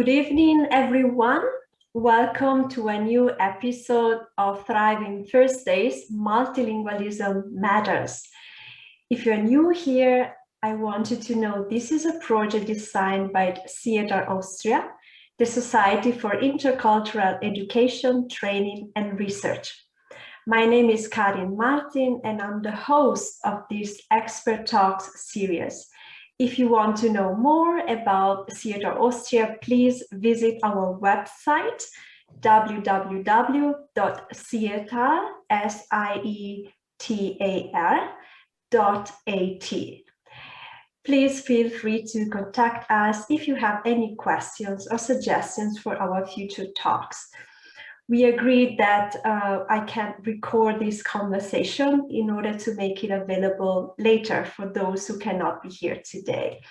Good evening, everyone. Welcome to a new episode of Thriving Thursdays, Multilingualism Matters. If you're new here, I want you to know this is a project designed by SIETAR Austria, the Society for Intercultural Education, Training and Research. My name is Karin Martin and I'm the host of this Expert Talks series. If you want to know more about SIETAR Austria, please visit our website www.sietar.at. Please feel free to contact us if you have any questions or suggestions for our future talks. We agreed that I can record this conversation in order to make it available later for those who cannot be here today.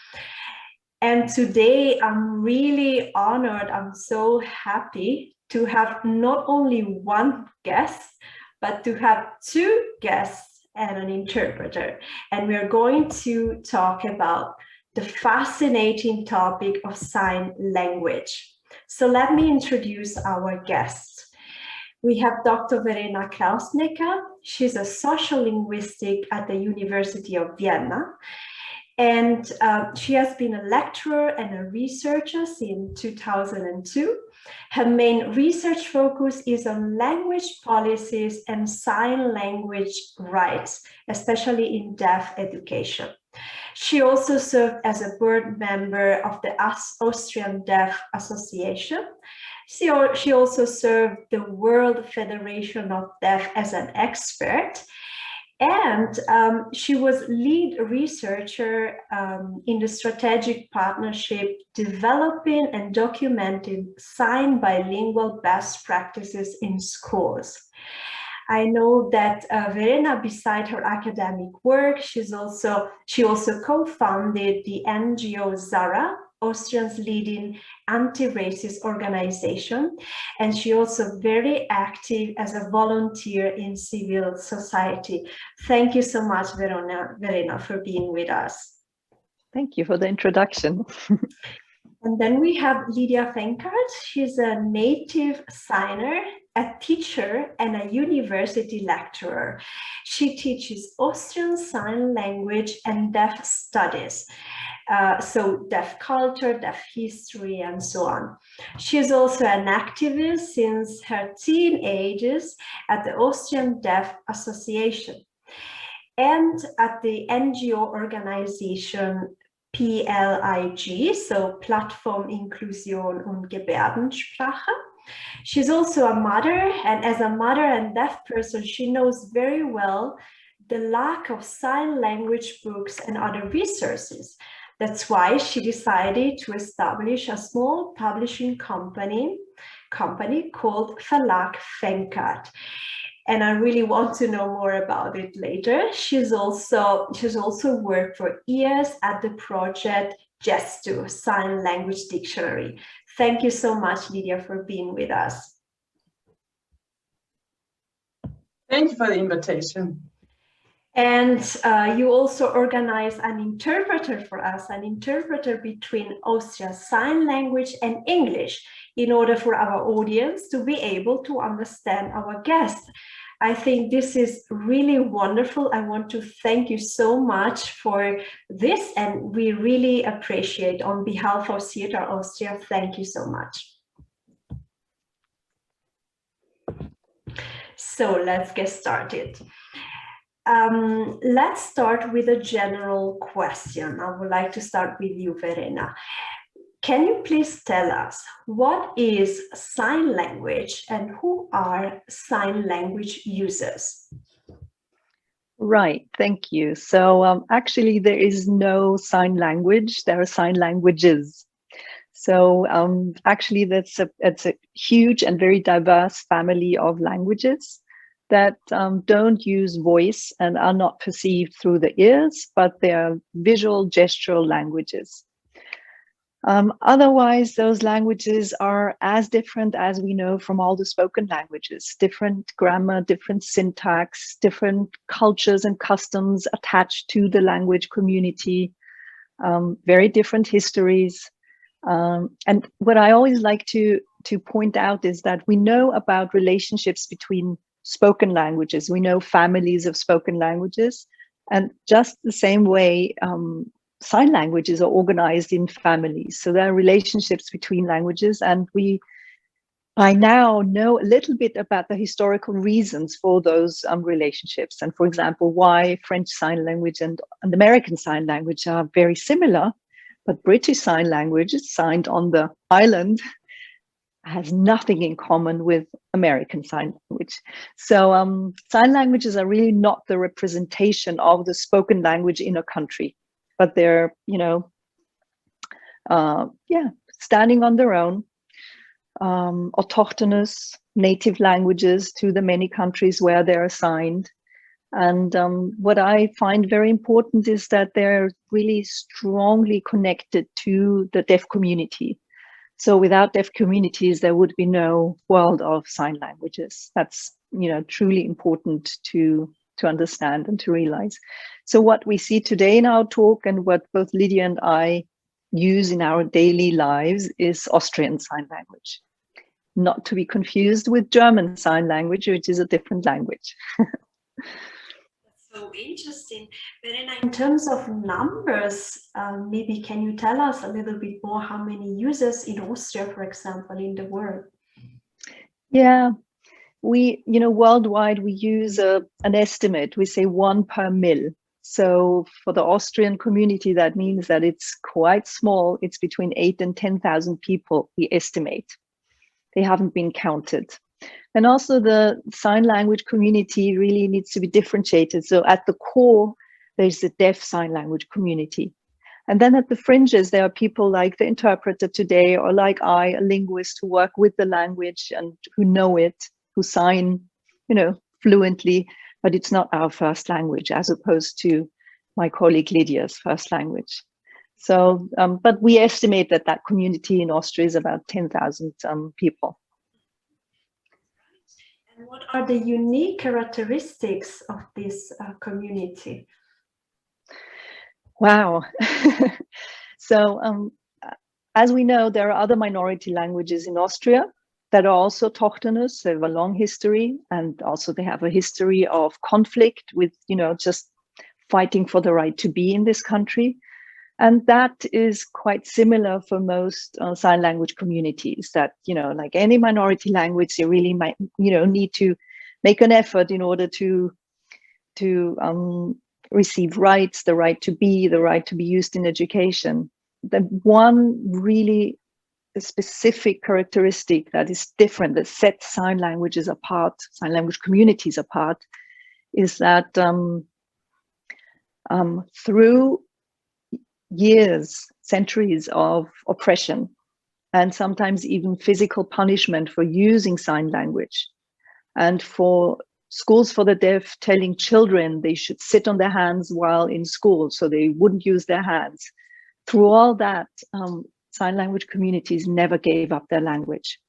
And today I'm really honored, I'm so happy to have not only one guest, but to have two guests and an interpreter. And we're going to talk about the fascinating topic of sign language. So let me introduce our guests. We have Dr. Verena Krausneker. She's a social linguistic at the University of Vienna. And she has been a lecturer and a researcher since 2002. Her main research focus is on language policies and sign language rights, especially in deaf education. She also served as a board member of the Austrian Deaf Association. She also served the World Federation of Deaf as an expert. And she was lead researcher in the strategic partnership developing and documenting sign bilingual best practices in schools. I know that Verena, beside her academic work, she also co-founded the NGO Zara, Austria's leading anti-racist organization, and she also very active as a volunteer in civil society. Thank you so much, Verena, for being with us. Thank you for the introduction. And then we have Lydia Fenkart. She's a native signer, a teacher, and a university lecturer. She teaches Austrian Sign Language and Deaf Studies. So deaf culture, deaf history, and so on. She is also an activist since her teen ages at the Austrian Deaf Association and at the NGO organization PLIG, so Plattform Inklusion und Gebärdensprache. She's also a mother, and as a mother and deaf person, she knows very well the lack of sign language books and other resources. That's why she decided to establish a small publishing company called Verlag Fenkart. And I really want to know more about it later. She's also worked for years at the project Gestu, Sign Language Dictionary. Thank you so much, Lydia, for being with us. Thank you for the invitation. And you also organize an interpreter for us, an interpreter between Austrian Sign Language and English, in order for our audience to be able to understand our guests. I think this is really wonderful. I want to thank you so much for this, and we really appreciate, on behalf of SIETAR Austria, thank you so much. So let's get started. Let's start with a general question. I would like to start with you, Verena. Can you please tell us what is sign language and who are sign language users? Right, thank you. So actually there is no sign language, there are sign languages. So actually it's a huge and very diverse family of languages that don't use voice and are not perceived through the ears, but they are visual gestural languages. Otherwise, those languages are as different as we know from all the spoken languages, different grammar, different syntax, different cultures and customs attached to the language community, very different histories. And what I always like to point out is that we know about relationships between spoken languages. We know families of spoken languages, and just the same way, sign languages are organized in families. So there are relationships between languages, and I now know a little bit about the historical reasons for those relationships. And for example, why French Sign Language and American Sign Language are very similar, but British Sign Language is signed on the island has nothing in common with American Sign Language. So sign languages are really not the representation of the spoken language in a country, but they're, standing on their own, autochthonous native languages to the many countries where they're assigned. And what I find very important is that they're really strongly connected to the deaf community. So without deaf communities, there would be no world of sign languages. That's, truly important to understand and to realize. So what we see today in our talk and what both Lydia and I use in our daily lives is Austrian Sign Language. Not to be confused with German Sign Language, which is a different language. So interesting. Verena, in terms of numbers, maybe can you tell us a little bit more how many users in Austria, for example, in the world? Yeah, we, worldwide, we use an estimate. We say 1 per mil. So for the Austrian community, that means that it's quite small. It's between 8,000 and 10,000 people, we estimate. They haven't been counted. And also the sign language community really needs to be differentiated. So at the core, there's the deaf sign language community. And then at the fringes, there are people like the interpreter today, or like I, a linguist who work with the language and who know it, who sign, fluently, but it's not our first language, as opposed to my colleague Lydia's first language. So, but we estimate that community in Austria is about 10,000 people. And what are the unique characteristics of this community? Wow. So as we know, there are other minority languages in Austria that are also autochthonous. They have a long history, and also they have a history of conflict with, just fighting for the right to be in this country. And that is quite similar for most sign language communities, that, like any minority language, you really might, need to make an effort in order to receive rights, the right to be used in education. The one really specific characteristic that is different, that sets sign languages apart, sign language communities apart, is that through years, centuries of oppression, and sometimes even physical punishment for using sign language, and for schools for the deaf telling children they should sit on their hands while in school so they wouldn't use their hands. Through all that, sign language communities never gave up their language.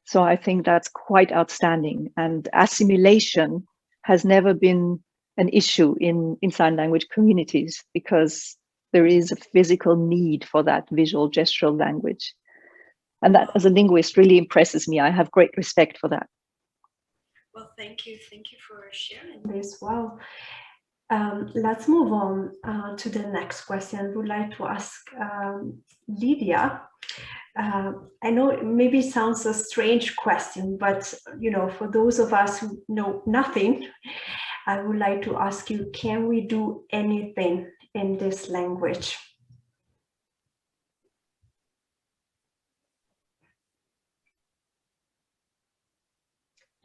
So I think that's quite outstanding. And assimilation has never been an issue in sign language communities, because there is a physical need for that visual gestural language. And that, as a linguist, really impresses me. I have great respect for that. Well, thank you for sharing this. Wow. Let's move on to the next question. I would like to ask Lydia. I know it maybe sounds a strange question, but for those of us who know nothing, I would like to ask you, can we do anything in this language?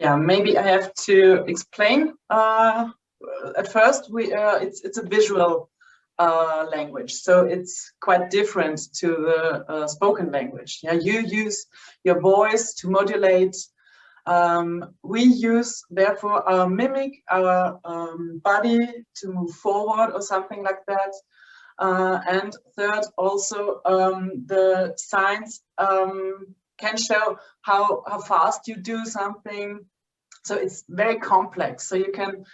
Yeah, maybe I have to explain. At first, it's a visual language, so it's quite different to the spoken language. Yeah, you use your voice to modulate. We use, therefore, our mimic, our body to move forward or something like that. And third, also the signs can show how fast you do something. So it's very complex. So you can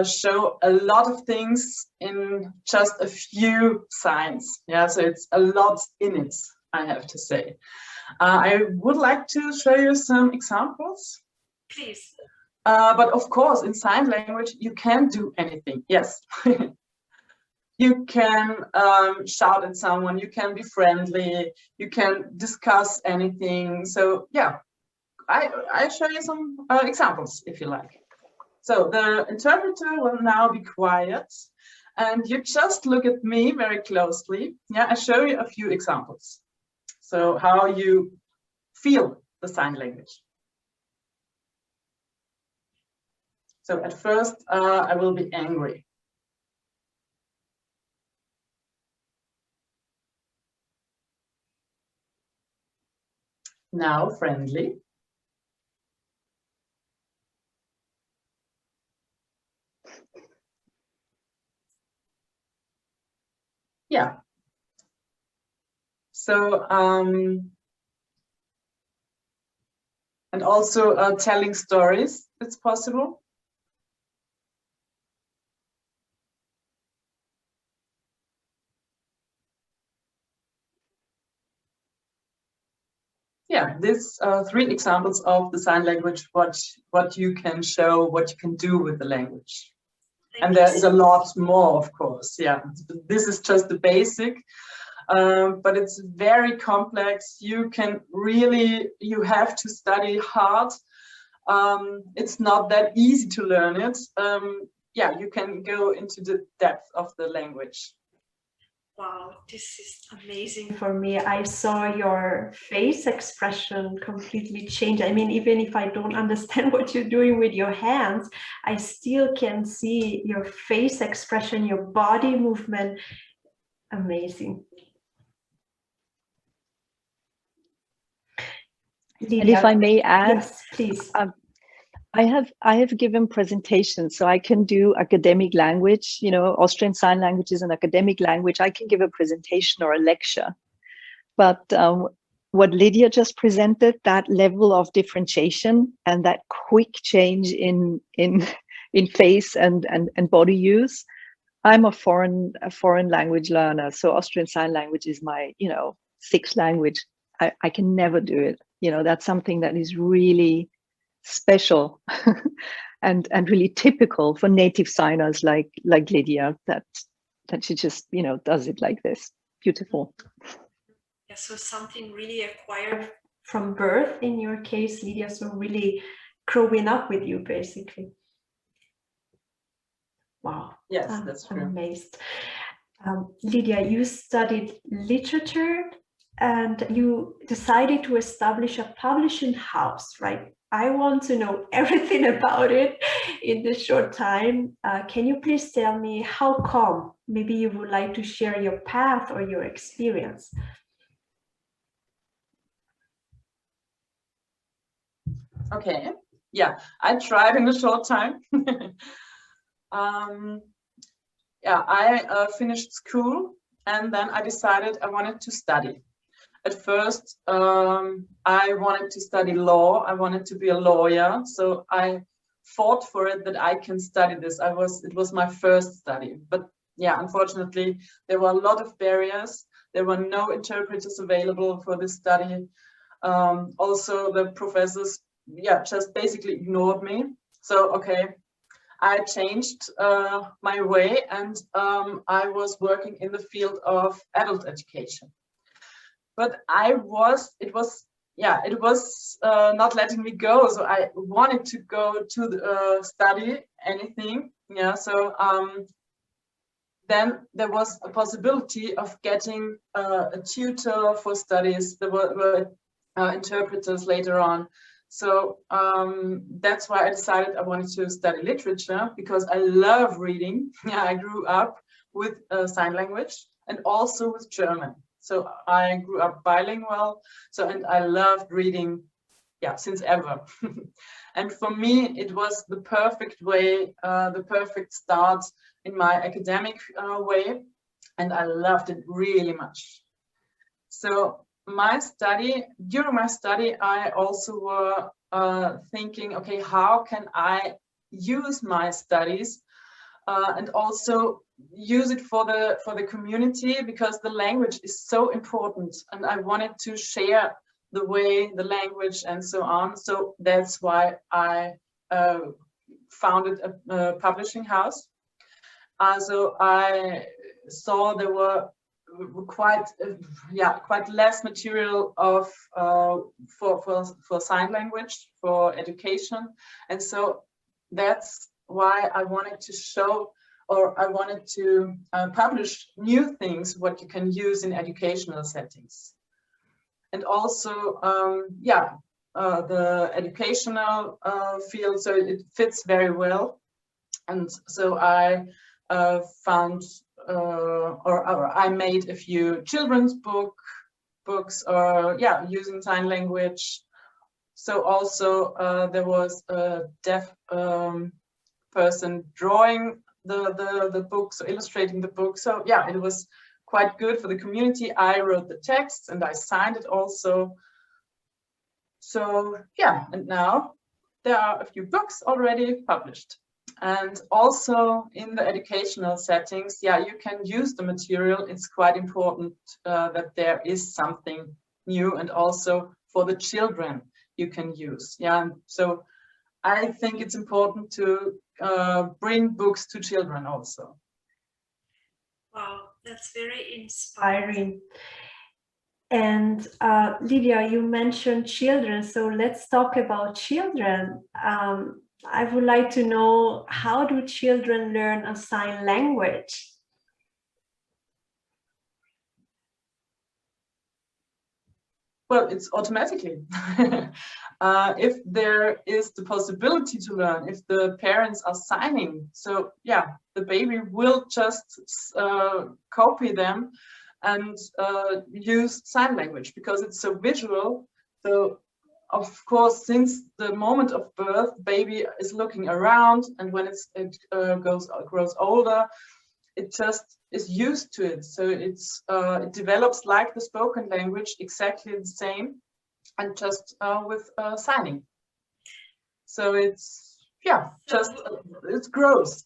show a lot of things in just a few signs. Yeah, so it's a lot in it. I have to say. I would like to show you some examples. Please. But of course, in sign language, you can't do anything. Yes. You can shout at someone, you can be friendly, you can discuss anything. So yeah, I show you some examples if you like. So the interpreter will now be quiet and you just look at me very closely. Yeah, I show you a few examples. So how you feel the sign language. So at first, I will be angry. Now friendly. Yeah. So, and also telling stories, it's possible. Yeah, these are 3 examples of the sign language, what you can show, what you can do with the language. And there is a lot more, of course. Yeah, this is just the basic, but it's very complex. You can really, you have to study hard. It's not that easy to learn it. Yeah, you can go into the depth of the language. Wow, this is amazing for me. I saw your face expression completely change. I mean, even if I don't understand what you're doing with your hands, I still can see your face expression, your body movement. Amazing. Lydia, and if I may add, yes, please. I have given presentations, so I can do academic language, you know, Austrian Sign Language is an academic language. I can give a presentation or a lecture. But what Lydia just presented, that level of differentiation and that quick change in face and body use, I'm a foreign language learner. So Austrian Sign Language is my, you know, 6th language. I can never do it. You know, that's something that is really special and really typical for native signers like Lydia, that she just, you know, does it like this. Beautiful. Yeah, so something really acquired from birth in your case, Lydia, so really growing up with you basically. Wow. Yes, that's true. I'm amazed. Lydia, you studied literature and you decided to establish a publishing house, right? I want to know everything about it in this short time. Can you please tell me how come? Maybe you would like to share your path or your experience. Okay, yeah, I tried in a short time. Yeah, I finished school and then I decided I wanted to study. At first, I wanted to study law. I wanted to be a lawyer. So I fought for it that I can study this. It was my first study. But yeah, unfortunately, there were a lot of barriers. There were no interpreters available for this study. Also, the professors, yeah, just basically ignored me. So, okay, I changed my way and I was working in the field of adult education. But it was not letting me go. So I wanted to go to study anything. Yeah. So then there was a possibility of getting a tutor for studies. There were interpreters later on. So that's why I decided I wanted to study literature, because I love reading. Yeah, I grew up with sign language and also with German. So I grew up bilingual. So, and I loved reading, yeah, since ever. And for me, it was the perfect way, the perfect start in my academic way. And I loved it really much. So during my study, I also were thinking, okay, how can I use my studies and also use it for the community, because the language is so important, and I wanted to share the way, the language, and so on. So that's why I founded a publishing house. So I saw there were quite less material of for sign language for education, and so that's why I wanted to show, or I wanted to publish new things what you can use in educational settings. And also the educational field, so it fits very well. And so I found or I made a few children's books, or using sign language. So also there was a deaf person drawing the books, or illustrating the book. So yeah, it was quite good for the community. I wrote the text and I signed it also. So yeah, and now there are a few books already published. And also in the educational settings, you can use the material. It's quite important that there is something new, and also for the children you can use. So I think it's important to bring books to children also. Wow, that's very inspiring. And Lydia, you mentioned children, so let's talk about children. I would like to know, how do children learn a sign language? Well, it's automatically. If there is the possibility to learn, if the parents are signing, so yeah, the baby will just copy them and use sign language, because it's so visual. So of course, since the moment of birth, baby is looking around, and when it grows older, it just is used to it. So it develops like the spoken language, exactly the same, and just with signing. So it's it grows.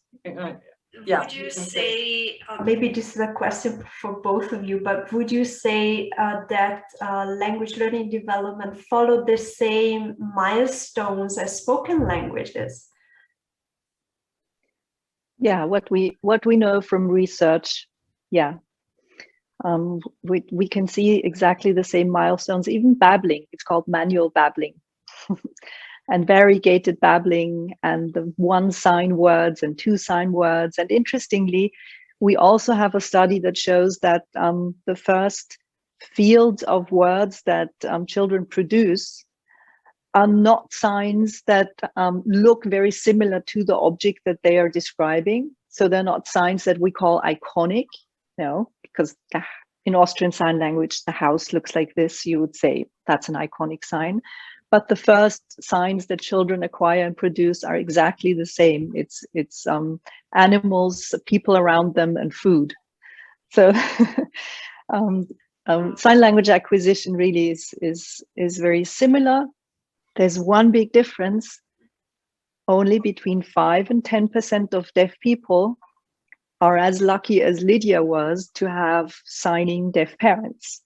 Would you say, maybe this is a question for both of you, but would you say that language learning development follow the same milestones as spoken languages? Yeah, what we know from research, we can see exactly the same milestones. Even babbling, it's called manual babbling. And variegated babbling, and the one sign words and two sign words. And interestingly, we also have a study that shows that the first fields of words that children produce are not signs that look very similar to the object that they are describing. So they're not signs that we call iconic, because in Austrian Sign Language, the house looks like this, you would say that's an iconic sign. But the first signs that children acquire and produce are exactly the same. It's animals, people around them, and food. So sign language acquisition really is very similar. There's one big difference. Only between 5 and 10% of deaf people are as lucky as Lydia was to have signing deaf parents.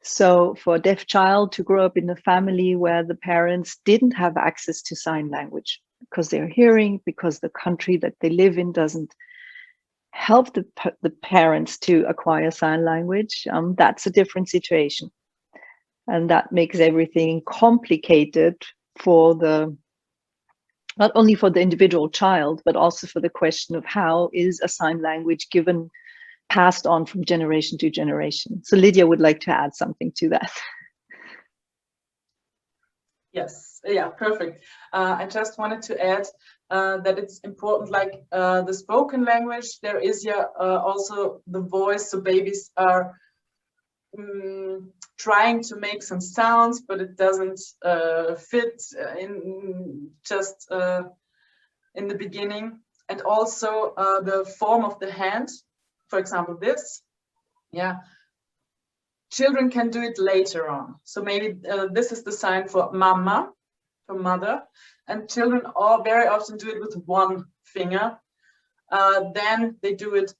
So for a deaf child to grow up in a family where the parents didn't have access to sign language because they're hearing, because the country that they live in doesn't help the parents to acquire sign language, that's a different situation. And that makes everything complicated for not only for the individual child, but also for the question of how is a sign language passed on from generation to generation. So Lydia would like to add something to that. Yes, yeah, perfect. I just wanted to add that it's important, like the spoken language, there is also the voice, so babies are trying to make some sounds, but it doesn't fit in just in the beginning. And also the form of the hand, for example, this, children can do it later on. So maybe this is the sign for mama, for mother, and children all very often do it with one finger. then they do it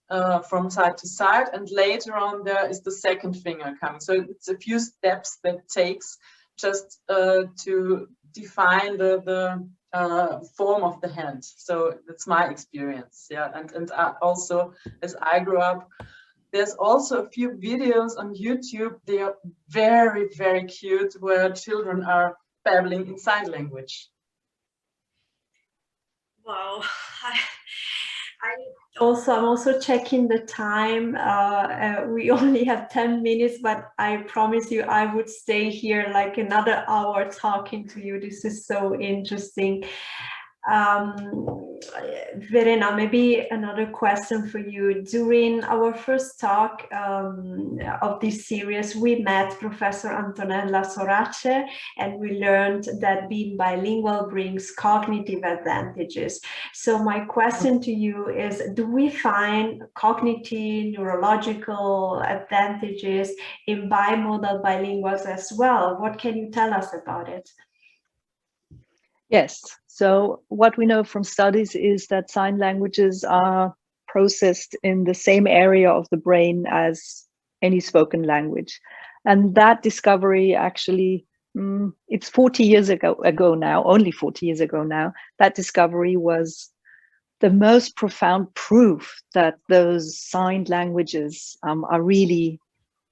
from side to side, and later on there is the second finger coming. So it's a few steps that takes just to define the form of the hand. So that's my experience. Yeah, and also as I grew up, there's also a few videos on YouTube. They are very, very cute, where children are babbling in sign language. Wow. I'm also checking the time. We only have 10 minutes, but I promise you I would stay here like another hour talking to you. This is so interesting. Verena, maybe another question for you. During our first talk of this series, we met Professor Antonella Sorace, and we learned that being bilingual brings cognitive advantages. So my question to you is, do we find cognitive, neurological advantages in bimodal bilinguals as well? What can you tell us about it? Yes. So what we know from studies is that sign languages are processed in the same area of the brain as any spoken language. And that discovery actually, it's 40 years ago now, only 40 years ago now, that discovery was the most profound proof that those signed languages are really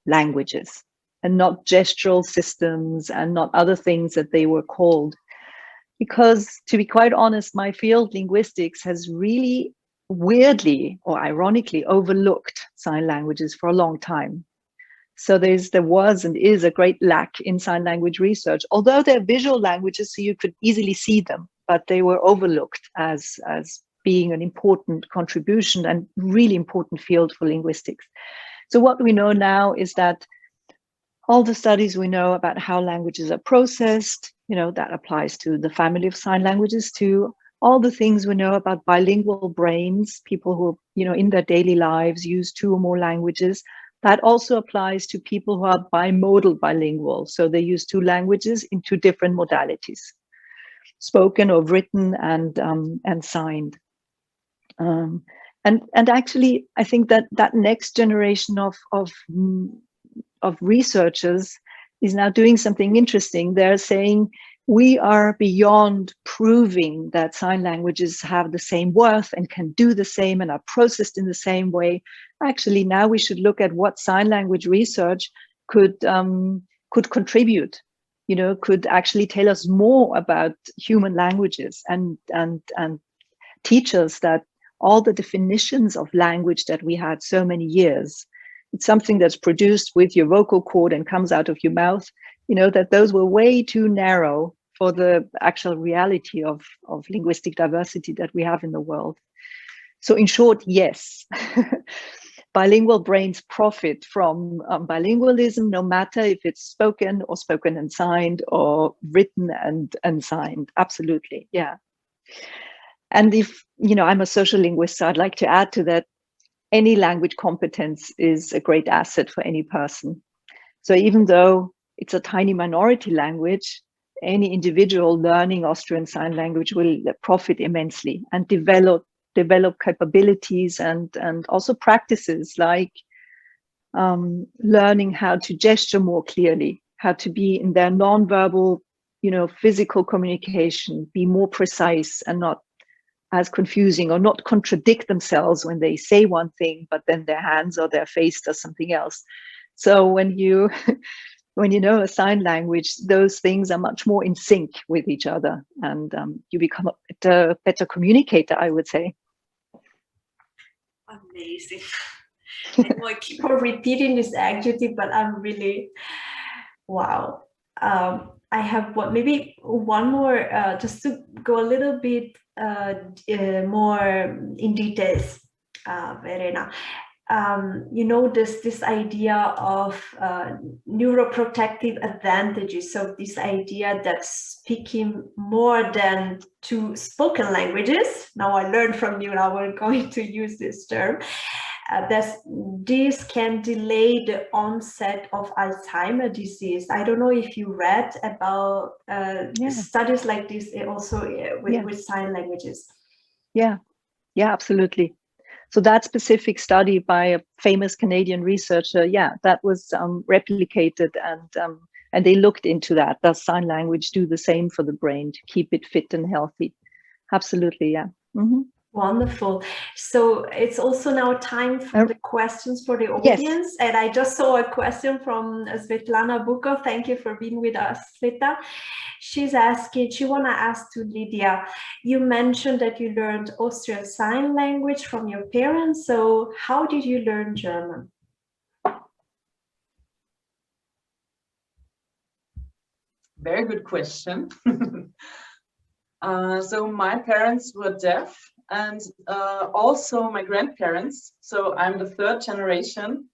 languages and not gestural systems and not other things that they were called. Because to be quite honest, my field, linguistics, has really weirdly or ironically overlooked sign languages for a long time. So there was and is a great lack in sign language research, although they're visual languages, so you could easily see them, but they were overlooked as being an important contribution and really important field for linguistics. So what we know now is that all the studies we know about how languages are processed, that applies to the family of sign languages, to all the things we know about bilingual brains, people who, in their daily lives use 2 or more languages. That also applies to people who are bimodal bilingual. So they use 2 languages in 2 different modalities, spoken or written and signed. And actually, I think that next generation of researchers is now doing something interesting. They're saying we are beyond proving that sign languages have the same worth and can do the same and are processed in the same way. Actually, now we should look at what sign language research could contribute, could actually tell us more about human languages and teach us that all the definitions of language that we had so many years, it's something that's produced with your vocal cord and comes out of your mouth, that those were way too narrow for the actual reality of linguistic diversity that we have in the world. So in short, yes, bilingual brains profit from bilingualism, no matter if it's spoken and signed or written and signed. Absolutely, yeah. And if, I'm a social linguist, so I'd like to add to that, any language competence is a great asset for any person. So even though it's a tiny minority language, any individual learning Austrian Sign Language will profit immensely and develop capabilities and also practices like learning how to gesture more clearly, how to be in their nonverbal, physical communication, be more precise and not as confusing, or not contradict themselves when they say one thing, but then their hands or their face does something else. So when you know a sign language, those things are much more in sync with each other, and you become a better communicator, I would say. Amazing. I keep on repeating this adjective, but I'm really, wow. I have maybe one more, just to go a little bit more in details, Verena. This idea of neuroprotective advantages. So this idea that speaking more than 2 spoken languages, now I learned from you, now we're going to use this term, this can delay the onset of Alzheimer's disease. I don't know if you read about studies like this also with sign languages. Yeah, absolutely. So that specific study by a famous Canadian researcher, yeah, that was replicated, and they looked into that. Does sign language do the same for the brain to keep it fit and healthy? Absolutely, yeah. Mm-hmm. Wonderful. So it's also now time for the questions for the audience. Yes. And I just saw a question from Svetlana Bukov. Thank you for being with us, Sveta. She's asking, she want to ask to Lydia, you mentioned that you learned Austrian Sign Language from your parents. So how did you learn German? Very good question. So my parents were deaf, and also my grandparents. So I'm the third generation.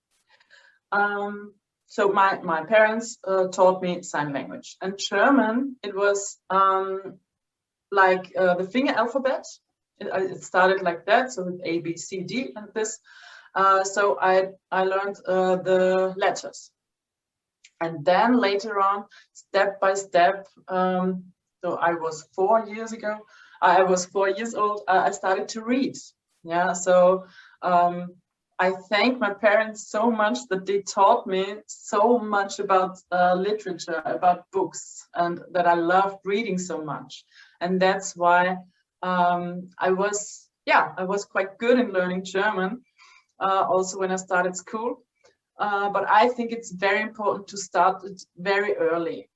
So my parents taught me sign language. And German, it was like the finger alphabet. It started like that, so with A, B, C, D, and this. So I learned the letters. And then later on, step by step, so I was 4 years ago, I was 4 years old, I started to read. Yeah, so I thank my parents so much that they taught me so much about literature, about books, and that I loved reading so much. And that's why I was quite good in learning German, also when I started school. But I think it's very important to start it very early.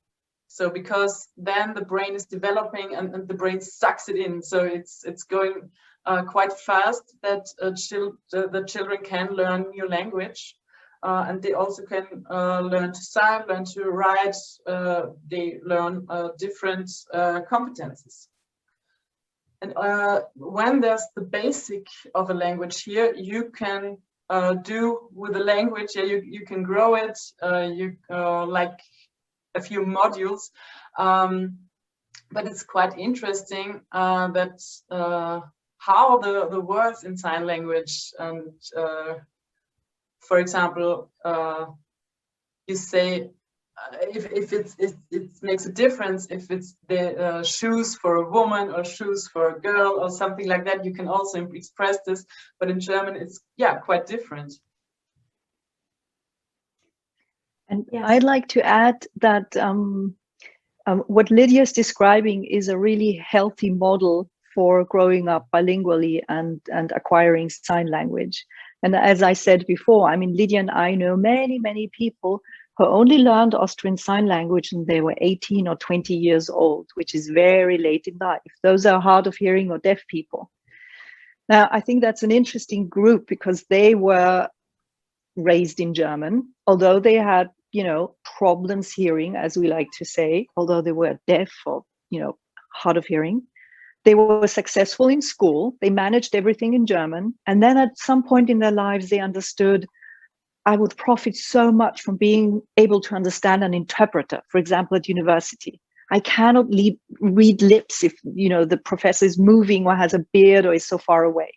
So because then the brain is developing and the brain sucks it in. So it's going quite fast that the children can learn new language. And they also can learn to sign, learn to write. They learn different competences. And when there's the basic of a language here, you can do with the language, yeah, you can grow it, like a few modules, but it's quite interesting that how the words in sign language, and for example, you say if it makes a difference if it's the shoes for a woman or shoes for a girl or something like that. You can also express this, but in German it's quite different. And yes, I'd like to add that what Lydia is describing is a really healthy model for growing up bilingually and acquiring sign language. And as I said before, I mean, Lydia and I know many people who only learned Austrian Sign Language when they were 18 or 20 years old, which is very late in life. Those are hard of hearing or deaf people. Now, I think that's an interesting group because they were raised in German, although they had, problems hearing, as we like to say, although they were deaf or, hard of hearing. They were successful in school. They managed everything in German. And then at some point in their lives, they understood, I would profit so much from being able to understand an interpreter, for example, at university. I cannot read lips if, the professor is moving or has a beard or is so far away.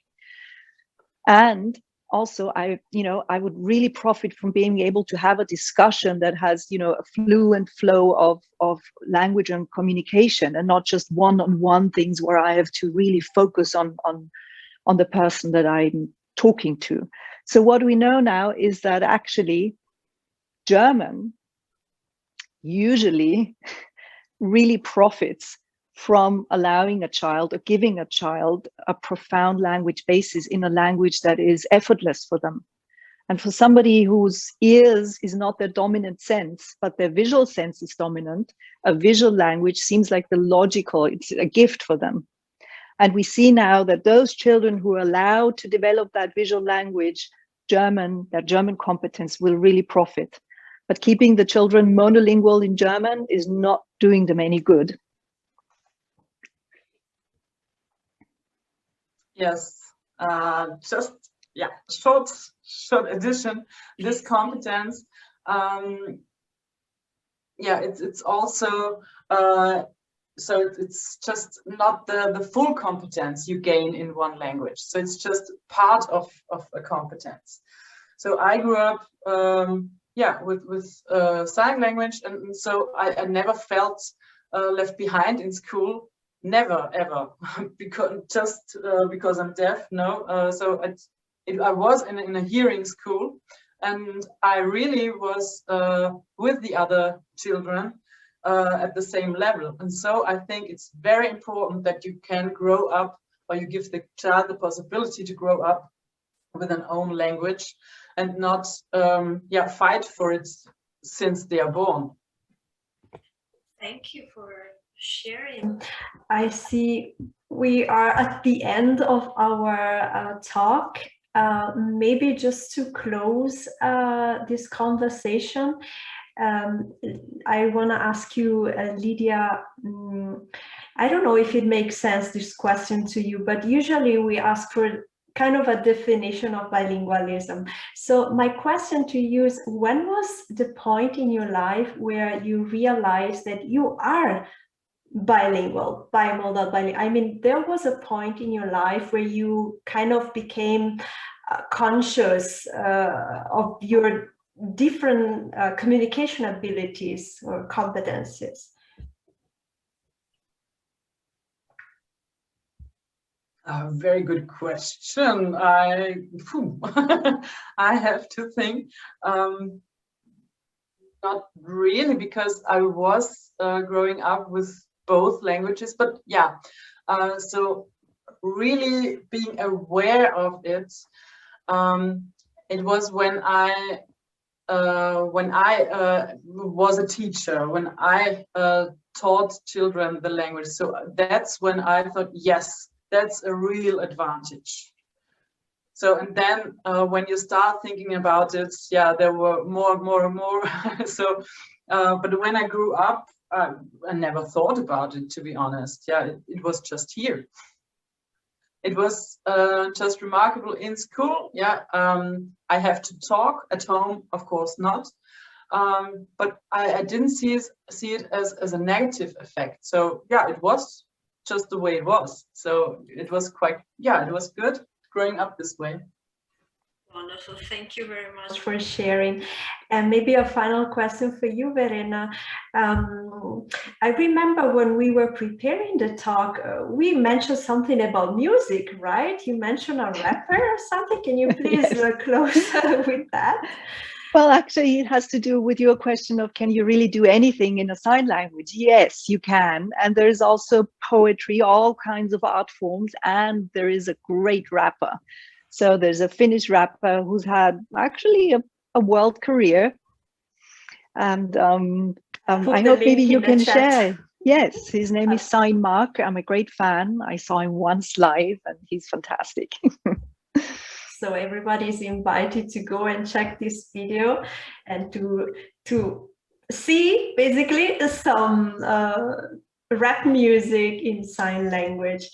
And also, I would really profit from being able to have a discussion that has, a fluent flow of language and communication, and not just one-on-one things where I have to really focus on the person that I'm talking to. So what we know now is that actually German usually really profits from allowing a child or giving a child a profound language basis in a language that is effortless for them. And for somebody whose ears is not their dominant sense, but their visual sense is dominant, a visual language seems like it's a gift for them. And we see now that those children who are allowed to develop that visual language, their German competence will really profit. But keeping the children monolingual in German is not doing them any good. Yes, short addition, this competence, it's also, so it's just not the full competence you gain in one language. So it's just part of a competence. So I grew up, with sign language, and so I never felt left behind in school. Never ever, because I'm deaf. No, so I was in a hearing school, and I really was with the other children at the same level. And so I think it's very important that you can grow up, or you give the child the possibility to grow up with an own language and not fight for it since they are born. Thank you for sharing. I see we are at the end of our talk. Maybe just to close this conversation, I want to ask you, Lydia, I don't know if it makes sense, this question to you, but usually we ask for kind of a definition of bilingualism. So my question to you is, when was the point in your life where you realized that you are bilingual, bimodal, bilingual? I mean, there was a point in your life where you kind of became conscious of your different communication abilities or competencies. A very good question. I have to think. Not really, because I was growing up with both languages, but yeah. So really being aware of it, it was when I was a teacher, when I taught children the language. So that's when I thought, yes, that's a real advantage. So, and then when you start thinking about it, yeah, there were more and more. So, but when I grew up, I never thought about it, to be honest. Yeah, it was just here. It was just remarkable in school. Yeah, I have to talk at home, of course not. But I didn't see it as a negative effect. So yeah, it was just the way it was. So it was quite, yeah, it was good growing up this way. Wonderful. Thank you very much for sharing. And maybe a final question for you, Verena. I remember when we were preparing the talk, we mentioned something about music, right? You mentioned a rapper or something. Can you please close with that? Well, actually, it has to do with your question of, can you really do anything in a sign language? Yes, you can. And there's also poetry, all kinds of art forms, and there is a great rapper. So there's a Finnish rapper who's had actually a world career. And I hope maybe you can share. Yes, his name is Sign Mark. I'm a great fan. I saw him once live and he's fantastic. So everybody is invited to go and check this video and to see basically some rap music in sign language.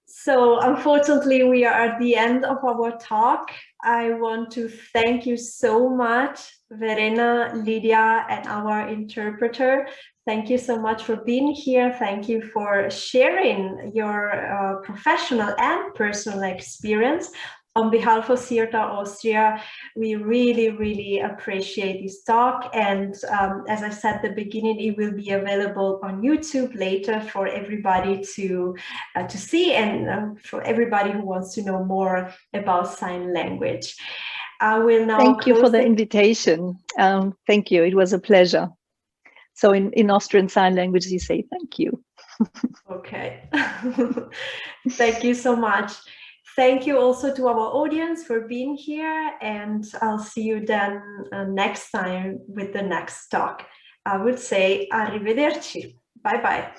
So unfortunately, we are at the end of our talk. I want to thank you so much, Verena, Lydia, and our interpreter. Thank you so much for being here. Thank you for sharing your professional and personal experience. On behalf of SIETAR Austria, we really, really appreciate this talk. And as I said at the beginning, it will be available on YouTube later for everybody to see, and for everybody who wants to know more about sign language. I will now thank you for the invitation. Thank you. It was a pleasure. So in Austrian Sign Language, you say thank you. Okay. Thank you so much. Thank you also to our audience for being here, and I'll see you then next time with the next talk. I would say arrivederci. Bye-bye.